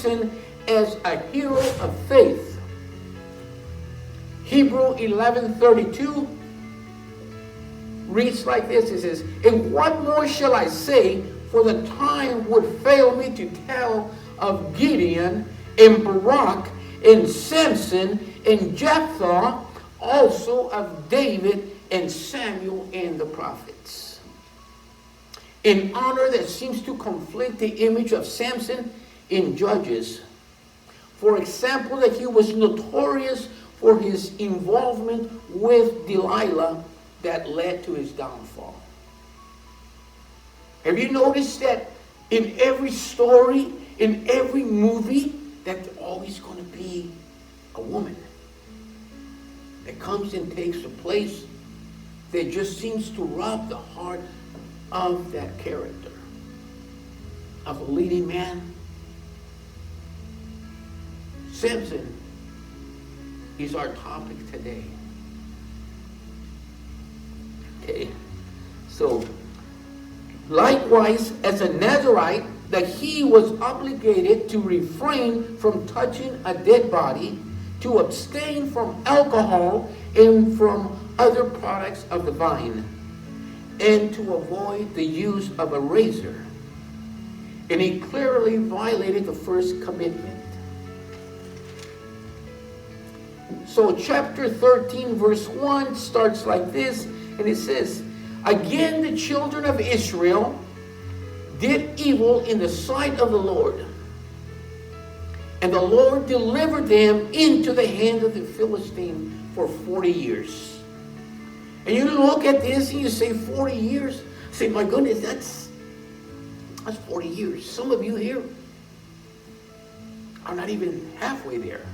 Samson as a hero of faith. Hebrew 11:32 reads like this. It says, "And what more shall I say? For the time would fail me to tell of Gideon and Barak and Samson and Jephthah, also of David and Samuel and the prophets." An honor that seems to conflict the image of Samson in Judges. For example, that he was notorious for his involvement with Delilah that led to his downfall. Have you noticed that in every story, in every movie, that there's always going to be a woman that comes and takes a place that just seems to rob the heart of that character, of a leading man? Samson is our topic today. Okay, so likewise, as a Nazarite, that he was obligated to refrain from touching a dead body, to abstain from alcohol and from other products of the vine, and to avoid the use of a razor. And he clearly violated the first commitment. So chapter 13 verse 1 starts like this, and it says, "Again the children of Israel did evil in the sight of the Lord, and the Lord delivered them into the hand of the Philistine for 40 years." And you look at this and you say 40 years. Say, my goodness, that's 40 years. Some of you here are not even halfway there.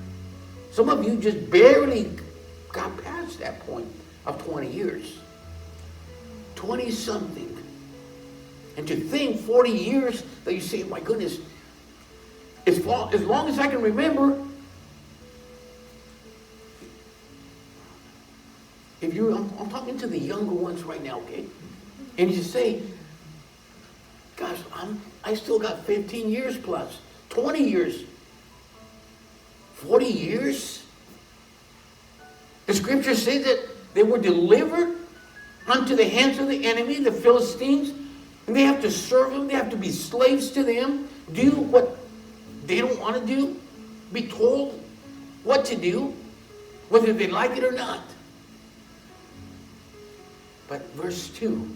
Some of you just barely got past that point of 20 years. 20 something. And to think 40 years that you say, my goodness, as long as I can remember, if you're, I'm talking to the younger ones right now, okay? And you say, gosh, I still got 15 years plus, 20 years, 40 years. The scripture says that they were delivered unto the hands of the enemy, the Philistines, and they have to serve them, they have to be slaves to them, do what they don't want to do, be told what to do, whether they like it or not. But verse 2,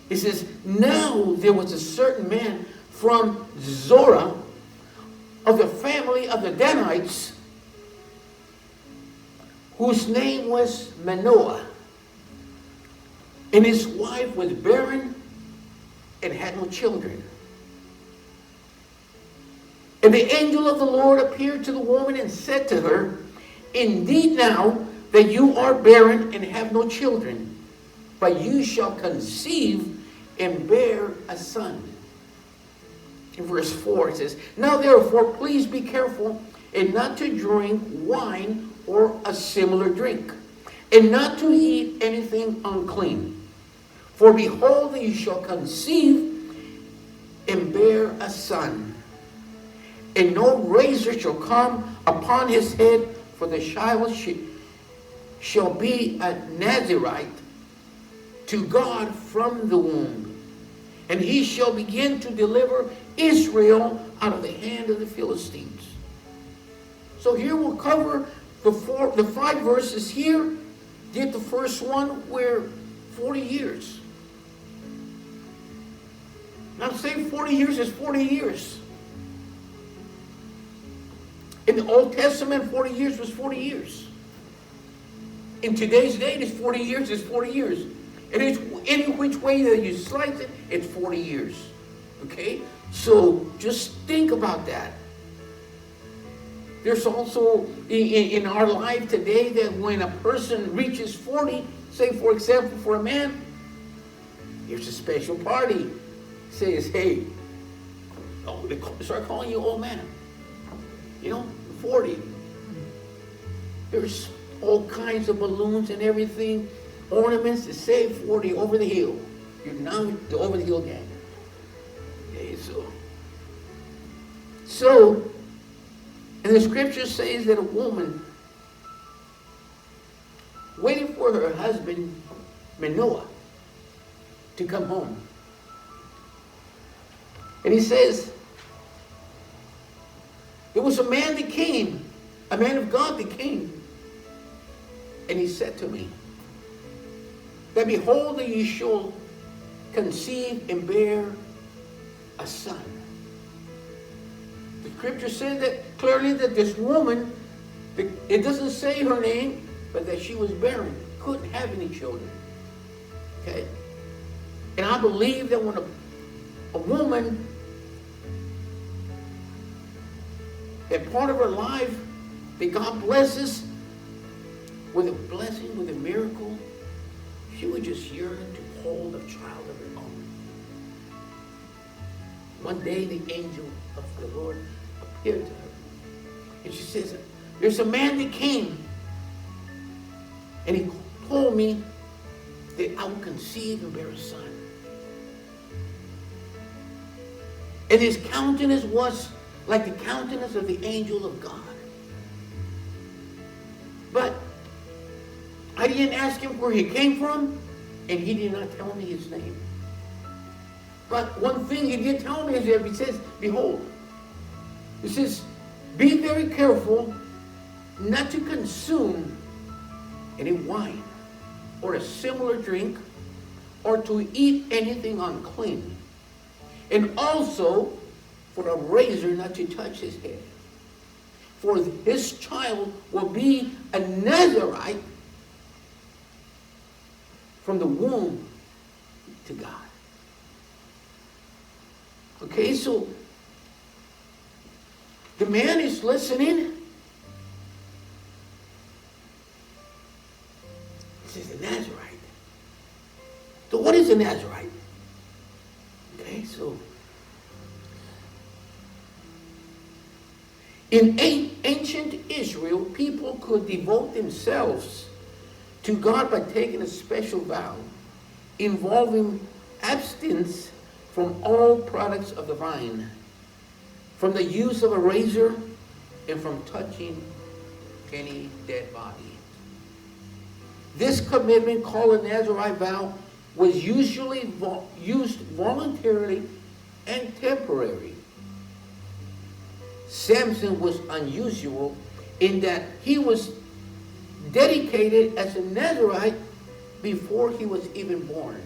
it says, "Now there was a certain man from Zorah of the family of the Danites, whose name was Manoah. And his wife was barren and had no children. And the angel of the Lord appeared to the woman and said to her, Indeed now that you are barren and have no children, but you shall conceive and bear a son." In verse 4 it says, "Now therefore please be careful and not to drink wine or a similar drink, and not to eat anything unclean. For behold, you shall conceive and bear a son. And no razor shall come upon his head, for the child shall be a Nazarite to God from the womb. And he shall begin to deliver Israel out of the hand of the Philistines." So here we'll cover the 5 verses here. Did the first one where 40 years. Now I'm saying 40 years is 40 years. In the Old Testament, 40 years was 40 years. In today's date, it's 40 years is 40 years. And it's any which way that you slice it, it's 40 years. Okay? So just think about that. There's also in our life today that when a person reaches 40, say for example for a man, here's a special party. Says, hey, they start calling you old man. 40. There's all kinds of balloons and everything, ornaments that say 40 over the hill. You're now the over the hill gang. Okay, so And the scripture says that a woman waited for her husband, Manoah, to come home. And he says, there was a man that came, a man of God that came, and he said to me, that behold, that you shall conceive and bear a son. The scripture says that clearly that this woman, it doesn't say her name, but that she was barren, couldn't have any children. Okay? And I believe that when a woman, that part of her life, that God blesses with a blessing, with a miracle, she would just yearn to hold a child of her own. One day the angel of the Lord appeared to her. And she says, there's a man that came. And he told me that I will conceive and bear a son. And his countenance was like the countenance of the angel of God. But I didn't ask him where he came from, and he did not tell me his name. But one thing he did tell me is that he says, behold, he says, be very careful not to consume any wine or a similar drink or to eat anything unclean. And also for a razor not to touch his head. For his child will be a Nazarite from the womb to God. Okay, so the man is listening. He says, the Nazarite. So what is a Nazarite? Okay, so in ancient Israel, people could devote themselves to God by taking a special vow involving abstinence from all products of the vine, from the use of a razor, and from touching any dead body. This commitment, called a Nazarite vow, was usually used voluntarily and temporary. Samson was unusual in that he was dedicated as a Nazarite before he was even born.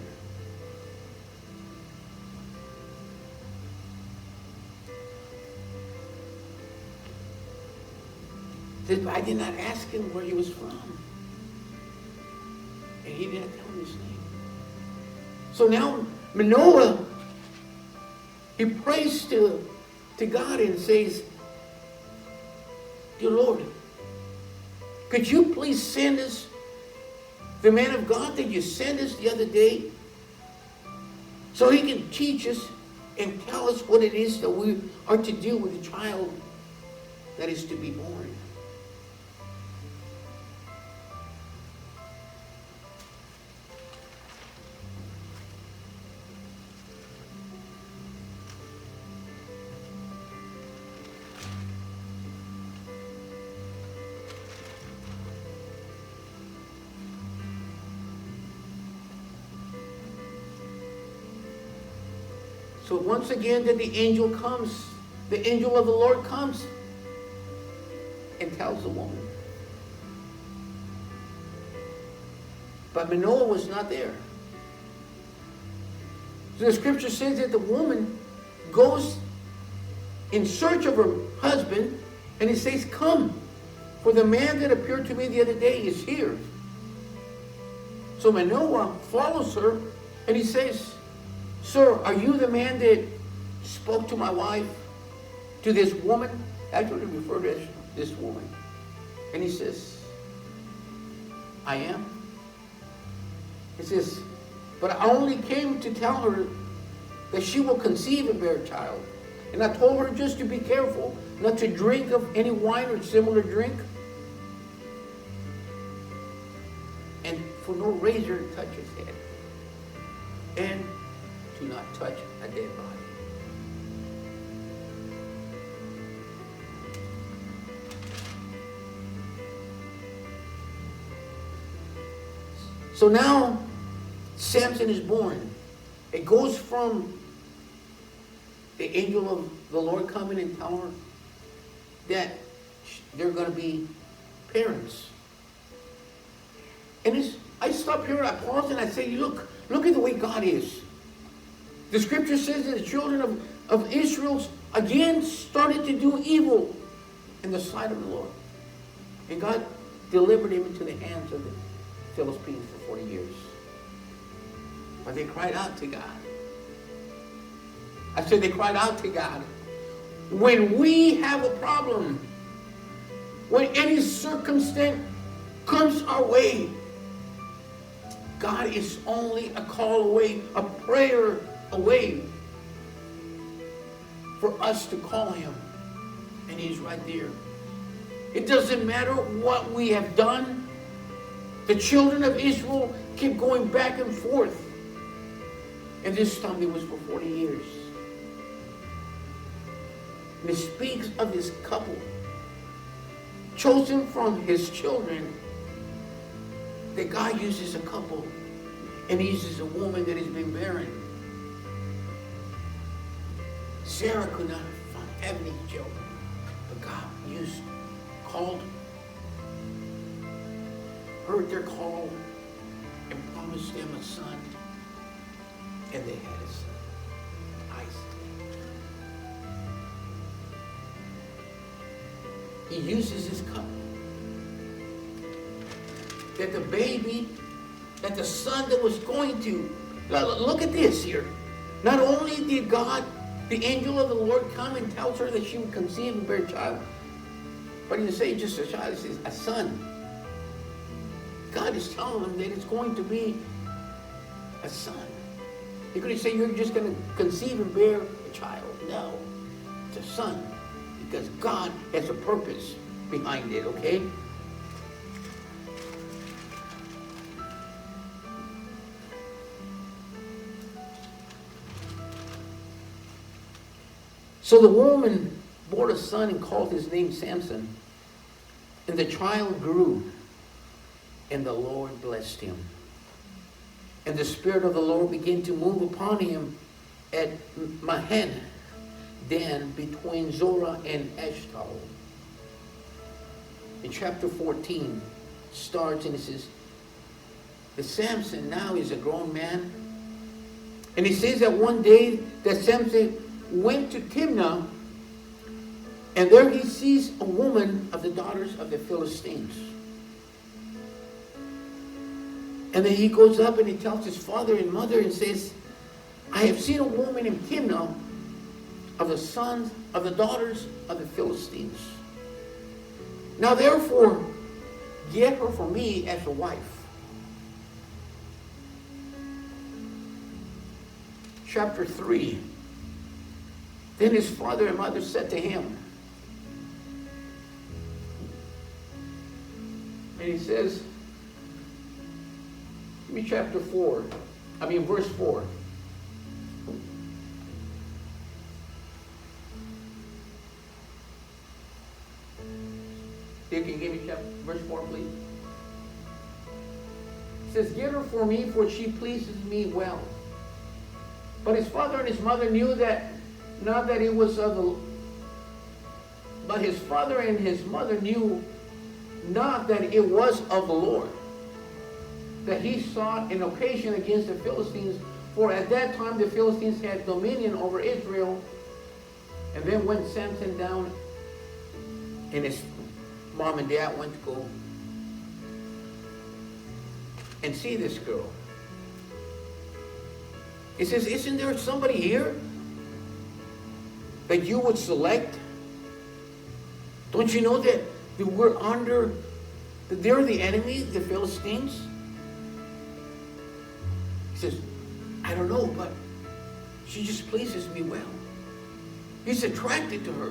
I did not ask him where he was from. And he didn't tell me his name. So now Manoah, he prays to God and says, dear Lord, could you please send us the man of God that you sent us the other day so he can teach us and tell us what it is that we are to do with the child that is to be born. So once again, then the angel comes, the angel of the Lord comes and tells the woman. But Manoah was not there. So the scripture says that the woman goes in search of her husband, and he says, come, for the man that appeared to me the other day is here. So Manoah follows her, and he says, sir, are you the man that spoke to my wife, to this woman? Actually referred to as this woman. And he says, I am. He says, but I only came to tell her that she will conceive and bear a child. And I told her just to be careful not to drink of any wine or similar drink, and for no razor to touch his head, and to not touch a dead body. So now Samson is born. It goes from the angel of the Lord coming and telling her that they're going to be parents. And I stop here, I pause, and I say, look at the way God is. The scripture says that the children of Israel again started to do evil in the sight of the Lord. And God delivered him into the hands of the Philistines for 40 years. But they cried out to God. I said they cried out to God. When we have a problem, when any circumstance comes our way, God is only a call away, a prayer away for us to call him. And he's right there. It doesn't matter what we have done. The children of Israel kept going back and forth. And this time it was for 40 years. And it speaks of this couple chosen from his children, that God uses a couple and he uses a woman that has been barren. Sarah could not have any children, but God called, heard their call, and promised them a son, and they had a son, Isaac. He uses this couple, that the baby, that the son that was going to, look at this here. Not only did God, the angel of the Lord, come and tells her that she would conceive and bear a child, but he didn't say just a child, he says a son. God is telling them that it's going to be a son. He couldn't say you're just going to conceive and bear a child. No, it's a son, because God has a purpose behind it, okay? So the woman bore a son and called his name Samson. And the child grew, and the Lord blessed him. And the Spirit of the Lord began to move upon him at Mahan, then between Zorah and Eshtaol. In chapter 14 starts, and it says, that Samson now is a grown man. And he says that one day that Samson went to Timnah, and there he sees a woman of the daughters of the Philistines. And then he goes up and he tells his father and mother and says, I have seen a woman in Timnah of the daughters of the Philistines. Now therefore, get her for me as a wife. Chapter 3. Then his father and mother said to him, and he says, give me verse 4. You can give me verse 4, please. It says, get her for me, for she pleases me well. But his father and his mother knew that, not that it was of the, but his father and his mother knew not that it was of the Lord, that he sought an occasion against the Philistines, for at that time the Philistines had dominion over Israel. And then went Samson down, and his mom and dad went to go and see this girl. He says, isn't there somebody here that you would select? Don't you know that we're under, that they're the enemy, the Philistines? He says, I don't know, but she just pleases me well. He's attracted to her.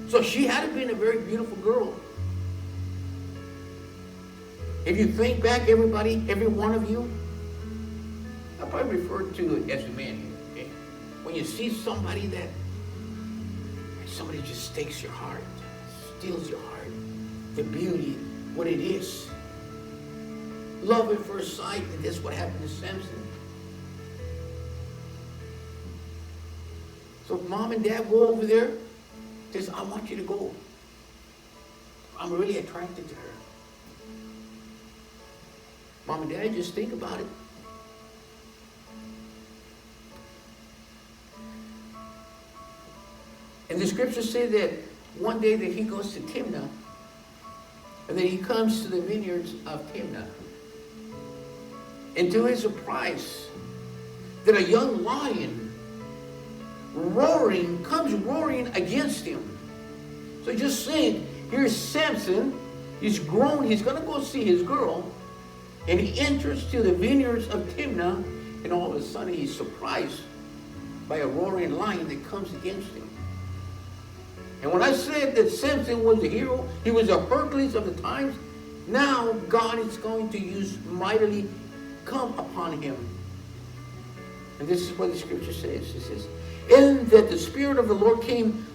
So she had to be a very beautiful girl. If you think back, everybody, every one of you, I probably refer to it as a man here, okay? When you see somebody that, somebody just takes your heart, steals your heart, the beauty, what it is. love at first sight, and that's what happened to Samson. So if mom and dad go over there, says, I want you to go. I'm really attracted to her. Mom and dad, just think about it. And the scriptures say that one day that he goes to Timnah, and then he comes to the vineyards of Timnah. And to his surprise, that a young lion comes roaring against him. So just think, here's Samson, he's grown, he's going to go see his girl, and he enters to the vineyards of Timnah, and all of a sudden he's surprised by a roaring lion that comes against him. And when I said that Samson was a hero, he was a Hercules of the times, now God is going to use mightily come upon him. And this is what the scripture says. It says, and that the Spirit of the Lord came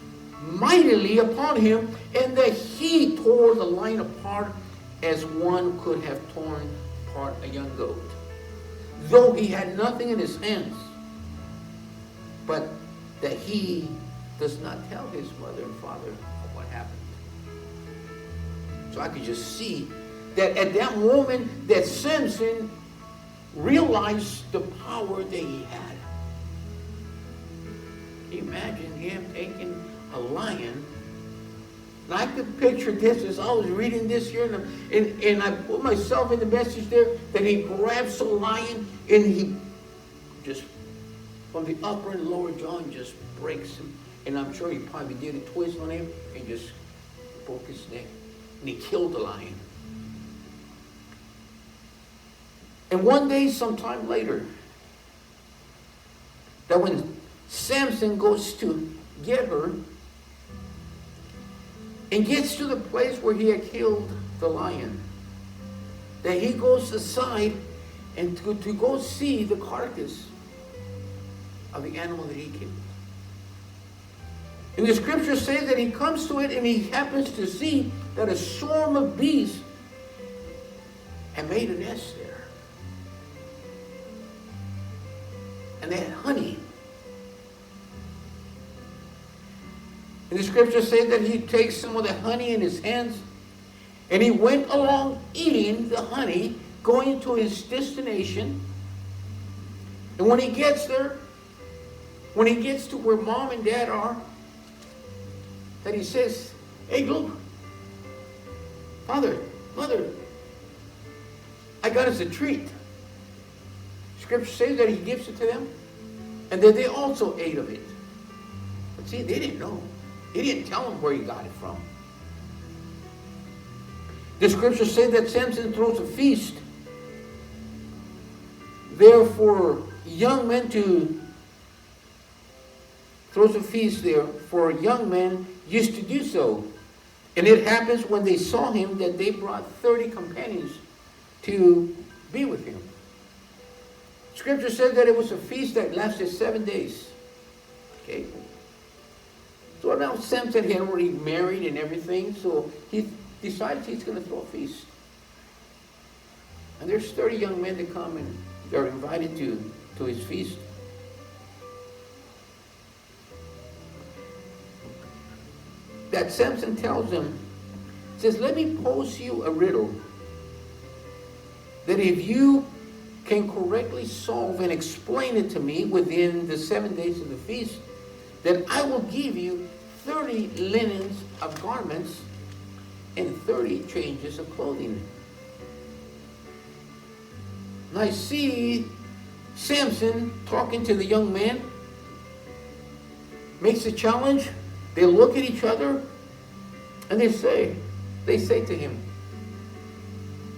mightily upon him, and that he tore the lion apart as one could have torn apart a young goat, though he had nothing in his hands, but that he does not tell his mother and father of what happened. So I could just see that at that moment that Samson realized the power that he had. Imagine him taking a lion. And I could picture this as I was reading this here, and I put myself in the message there, that he grabs the lion and he just, from the upper and lower jaw, and just breaks him. And I'm sure he probably did a twist on him and just broke his neck. And he killed the lion. And one day, sometime later, that when Samson goes to get her and gets to the place where he had killed the lion, that he goes aside and to go see the carcass of the animal that he killed. And the scriptures say that he comes to it and he happens to see that a swarm of bees had made a nest there. And they had honey. And the scriptures say that he takes some of the honey in his hands, and he went along eating the honey, going to his destination. And when he gets there, when he gets to where mom and dad are, that he says, hey, look, father, mother, I got us a treat. Scripture says that he gives it to them, and that they also ate of it. But see, they didn't know. He didn't tell them where he got it from. The scripture says that Samson throws a feast there for young men used to do so. And it happens when they saw him that they brought 30 companions to be with him. Scripture said that it was a feast that lasted 7 days. Okay. So now Samson had already married and everything, so he decides he's going to throw a feast. And there's 30 young men that come and they're invited to his feast. That Samson tells them, says, let me pose you a riddle that if you can correctly solve and explain it to me within the 7 days of the feast, that I will give you 30 linens of garments and 30 changes of clothing. And I see Samson talking to the young man, makes a challenge. They look at each other and they say to him,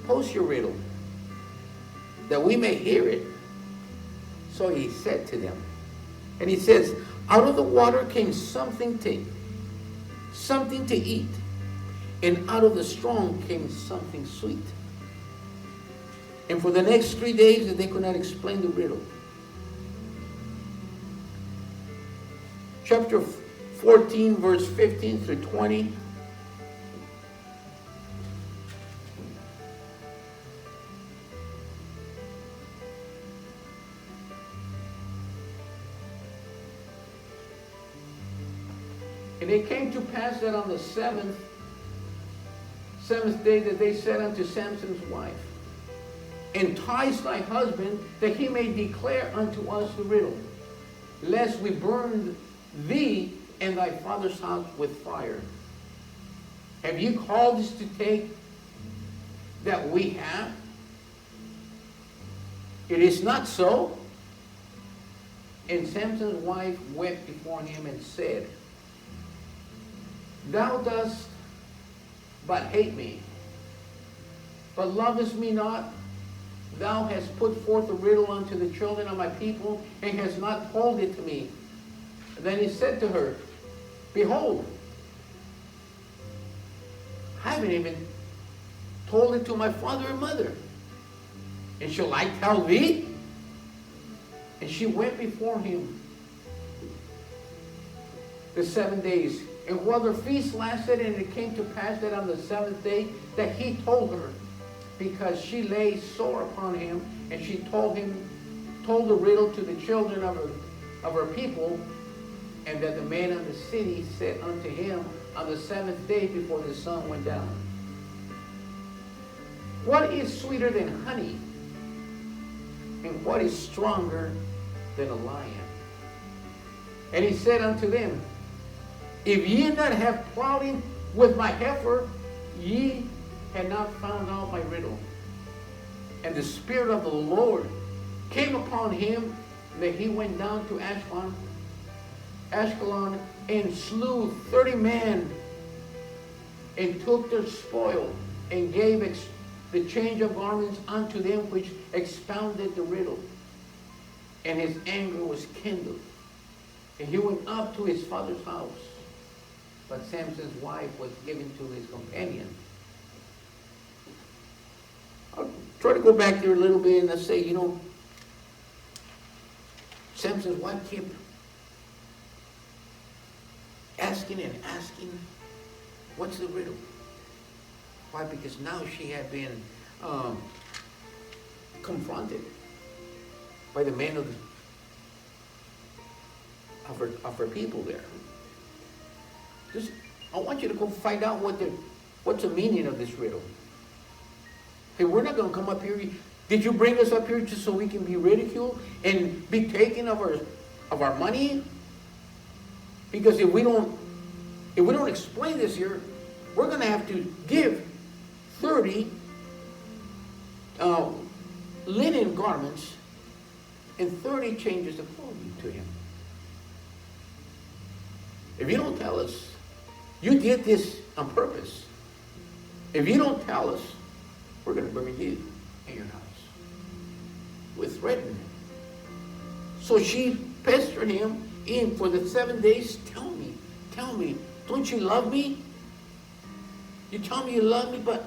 pose your riddle that we may hear it. So he said to them, and he says, out of the water came something to eat, and out of the strong came something sweet. And for the next 3 days they could not explain the riddle. Chapter 14, verse 15 through 20. And it came to pass that on the seventh day that they said unto Samson's wife, entice thy husband, that he may declare unto us the riddle, lest we burn thee and thy father's house with fire. Have you called us to take that we have? It is not so. And Samson's wife wept before him and said, thou dost but hate me, but lovest me not. Thou hast put forth a riddle unto the children of my people, and hast not told it to me. And then he said to her, behold, I haven't even told it to my father and mother. And shall I tell thee? And she went before him the 7 days. And while their feast lasted, and it came to pass that on the 7th day that he told her, because she lay sore upon him, and she told the riddle to the children of her people, and that the man of the city said unto him on the 7th day before the sun went down, what is sweeter than honey? And what is stronger than a lion? And he said unto them, if ye not have plowed in with my heifer, ye had not found out my riddle. And the Spirit of the Lord came upon him, that he went down to Ashkelon, and slew 30 men, and took their spoil, and gave the change of garments unto them which expounded the riddle. And his anger was kindled, and he went up to his father's house. But Samson's wife was given to his companion. I'll try to go back there a little bit and I'll say, Samson's wife kept asking and asking, what's the riddle? Why? Because now she had been confronted by the men of her people there. I want you to go find out what's the meaning of this riddle. Hey, we're not going to come up here. Did you bring us up here just so we can be ridiculed and be taken of our money? Because if we don't explain this here, we're going to have to give 30 linen garments and 30 changes of clothing to him. If you don't tell us, you did this on purpose. If you don't tell us, we're going to burn you in your house. With threatening. So she pestered him in for the 7 days. Tell me, don't you love me? You tell me you love me, but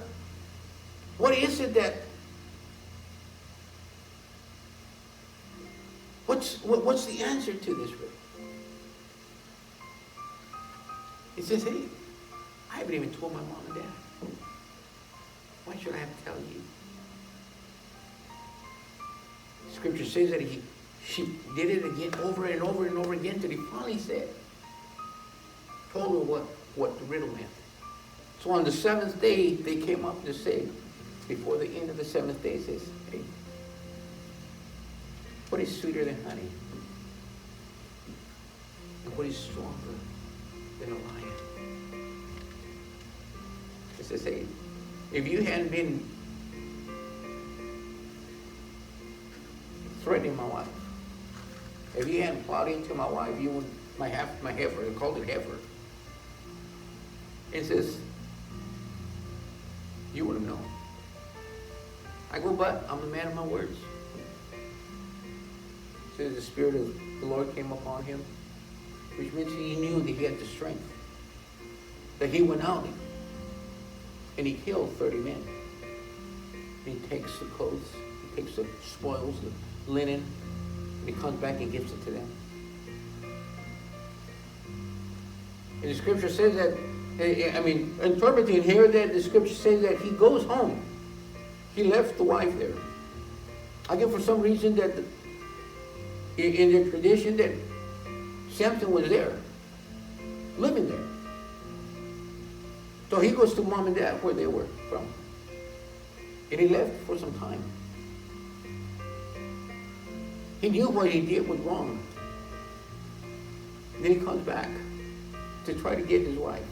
what is it that, what's the answer to this riddle? He says, hey, I haven't even told my mom and dad. Why should I have to tell you? Scripture says that she did it again over and over and over again till he finally told her what the riddle meant. So on the 7th day, they came up to say, before the end of the 7th day, says, hey, what is sweeter than honey? And what is stronger than a lion? It says, hey, if you hadn't been threatening my wife, if you hadn't plowed into my wife, you would, my heifer, they called it heifer. It says, you would have known. I go, but I'm the man of my words. It says the Spirit of the Lord came upon him, which means he knew that he had the strength. That he went out and he killed 30 men. And he takes the clothes, he takes the spoils, the linen, and he comes back and gives it to them. And the scripture says that, interpreting here, that the scripture says that he goes home. He left the wife there. I guess for some reason that in the tradition that Samson was there. living there. So he goes to mom and dad where they were from. And he left for some time. He knew what he did was wrong. And then he comes back to try to get his wife.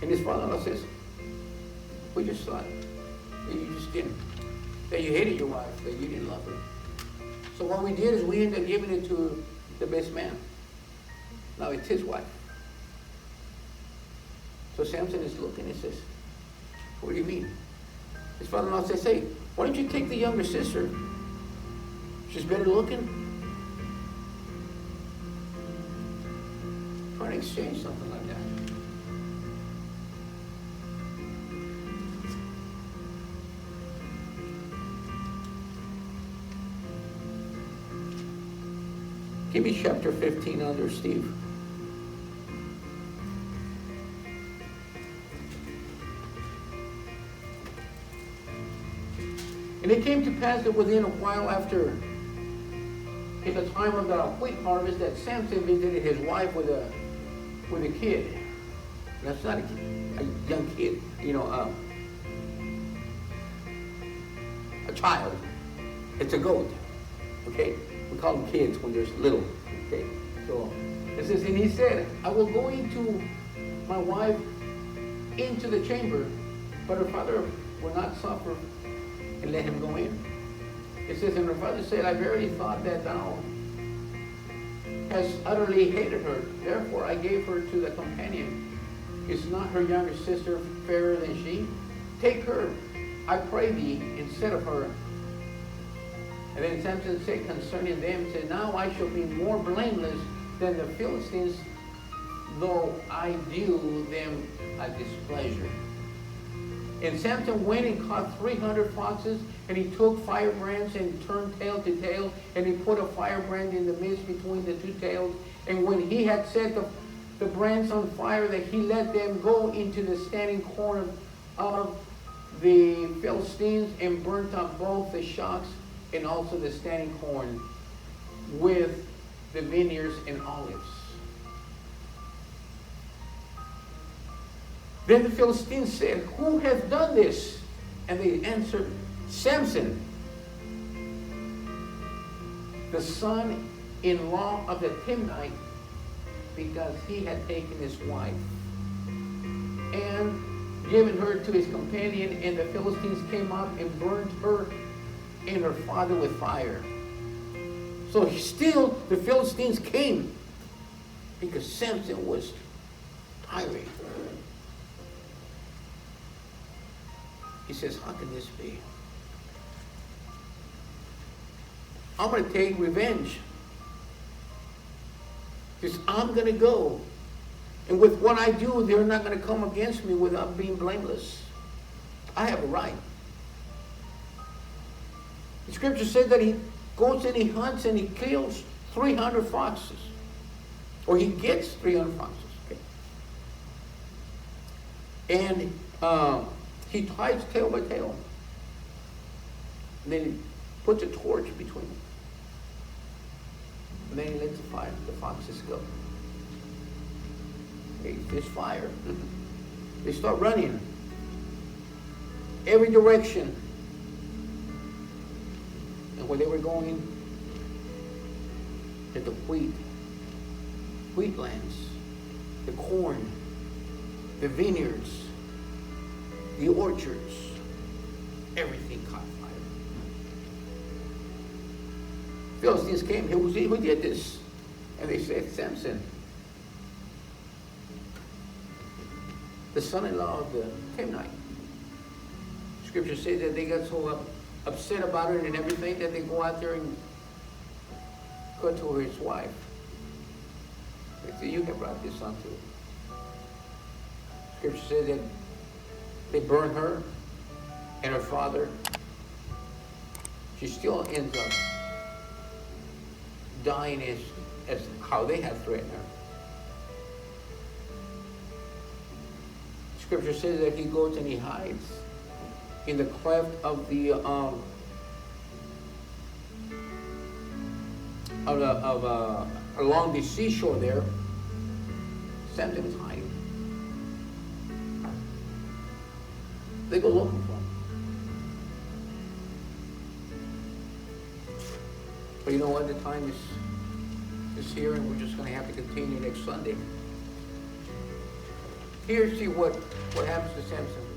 And his father-in-law says, we just thought that you just didn't, that you hated your wife, that you didn't love her. So what we did is we ended up giving it to the best man. Now it's his wife. So Samson is looking and says, what do you mean? His father-in-law says, hey, why don't you take the younger sister? She's better looking. Trying to exchange something like that. Give me chapter 15 under, Steve. And it came to pass that within a while after, in the time of the wheat harvest, that Samson visited his wife with a kid. That's not a kid, a young kid, a child. It's a goat, okay? We call them kids when they're little, okay? So it says, and he said, I will go into my wife into the chamber, but her father will not suffer and let him go in. It says, and her father said, I verily thought that thou hast utterly hated her. Therefore I gave her to the companion. Is not her younger sister fairer than she? Take her, I pray thee, instead of her. And then Samson said concerning them, said, now I shall be more blameless than the Philistines, though I do them a displeasure. And Samson went and caught 300 foxes, and he took firebrands and turned tail to tail, and he put a firebrand in the midst between the two tails. And when he had set the brands on fire, that he let them go into the standing corn of the Philistines, and burnt up both the shocks and also the standing corn with the vineyards and olives. Then the Philistines said, who hath done this? And they answered, Samson, the son-in-law of the Timnite, because he had taken his wife and given her to his companion, and the Philistines came up and burned her and her father with fire. So still the Philistines came because Samson was tirade. He says, how can this be? I'm going to take revenge. Because I'm going to go. And with what I do, they're not going to come against me without being blameless. I have a right. The scripture says that he goes and he hunts and he kills 300 foxes. Or he gets 300 foxes. Okay. And he ties tail by tail. And then he puts a torch between them. And then he lets the foxes go. Okay, there's fire. They start running. Every direction. And where they were going, to the wheatlands, the corn, the vineyards, the orchards, everything caught fire. Philistines came, who did this? And they said, Samson, the son-in-law of the Timnite. Scripture says that they got so upset about it and everything that they go out there and go to his wife. They say, you have brought this on to it. Scripture says that they burn her and her father. She still ends up dying as how they had threatened her. Scripture says that he goes and he hides in the cleft of the along the seashore there, Samson was hiding. They go looking for him. But you know what? The time is here, and we're just going to have to continue next Sunday. Here, see what happens to Samson.